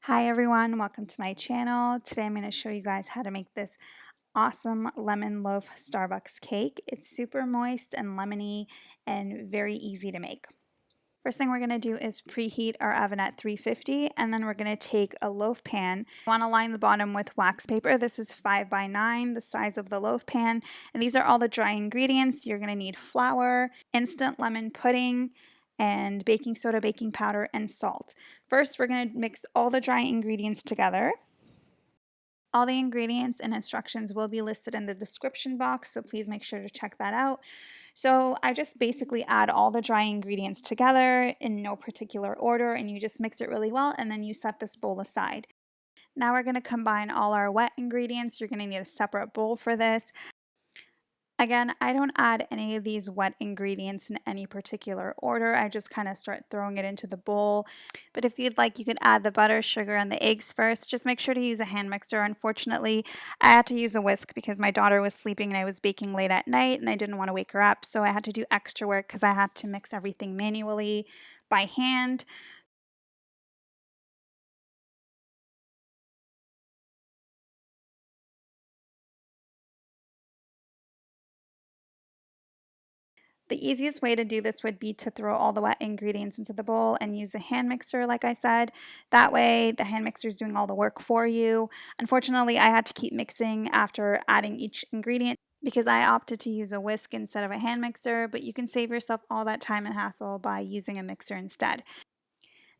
Hi everyone, welcome to my channel. Today I'm going to show you guys how to make this awesome lemon loaf Starbucks cake. It's super moist and lemony and very easy to make. First thing we're going to do is preheat our oven at 350, and then we're going to take a loaf pan. You want to line the bottom with wax paper. This is 5 by 9, the size of the loaf pan, and these are all the dry ingredients. You're going to need flour, instant lemon pudding, and baking soda, baking powder, and salt. First, we're going to mix all the dry ingredients together. All the ingredients and instructions will be listed in the description box, so please make sure to check that out. So I just basically add all the dry ingredients together in no particular order, and you just mix it really well, and then you set this bowl aside. Now we're going to combine all our wet ingredients. You're going to need a separate bowl for this. Again, I don't add any of these wet ingredients in any particular order. I just kind of start throwing it into the bowl. But if you'd like, you could add the butter, sugar, and the eggs first. Just make sure to use a hand mixer. Unfortunately, I had to use a whisk because my daughter was sleeping and I was baking late at night and I didn't want to wake her up. So I had to do extra work because I had to mix everything manually by hand. The easiest way to do this would be to throw all the wet ingredients into the bowl and use a hand mixer, like I said. That way, the hand mixer is doing all the work for you. Unfortunately, I had to keep mixing after adding each ingredient because I opted to use a whisk instead of a hand mixer, but you can save yourself all that time and hassle by using a mixer instead.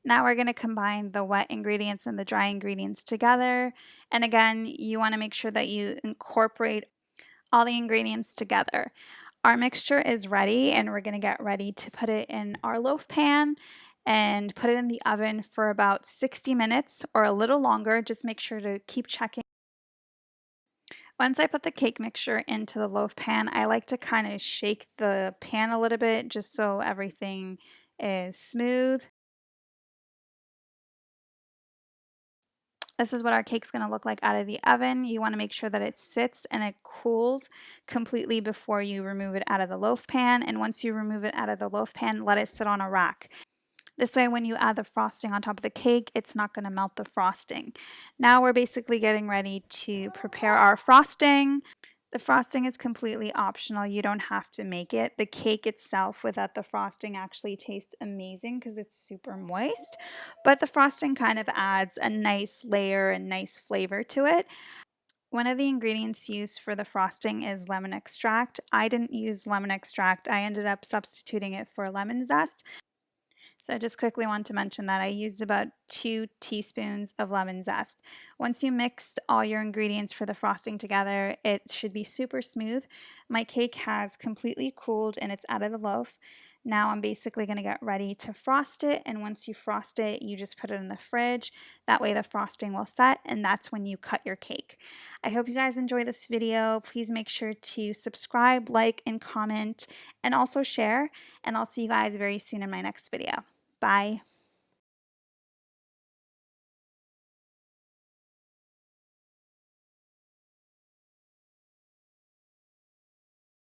Now we're going to combine the wet ingredients and the dry ingredients together. And again, you want to make sure that you incorporate all the ingredients together. Our mixture is ready, and we're going to get ready to put it in our loaf pan and put it in the oven for about 60 minutes or a little longer. Just make sure to keep checking. Once I put the cake mixture into the loaf pan, I like to kind of shake the pan a little bit just so everything is smooth. This is what our cake's going to look like out of the oven. You want to make sure that it sits and it cools completely before you remove it out of the loaf pan. And once you remove it out of the loaf pan, let it sit on a rack. This way, when you add the frosting on top of the cake, it's not going to melt the frosting. Now we're basically getting ready to prepare our frosting. The frosting is completely optional. You don't have to make it. The cake itself without the frosting actually tastes amazing because it's super moist, but the frosting kind of adds a nice layer and nice flavor to it. One of the ingredients used for the frosting is lemon extract. I didn't use lemon extract. I ended up substituting it for lemon zest. So I just quickly want to mention that I used about 2 teaspoons of lemon zest. Once you mixed all your ingredients for the frosting together, it should be super smooth. My cake has completely cooled and it's out of the loaf. Now I'm basically going to get ready to frost it, and once you frost it, you just put it in the fridge. That way the frosting will set, and that's when you cut your cake. I hope you guys enjoy this video. Please make sure to subscribe, like, and comment, and also share, and I'll see you guys very soon in my next video. Bye.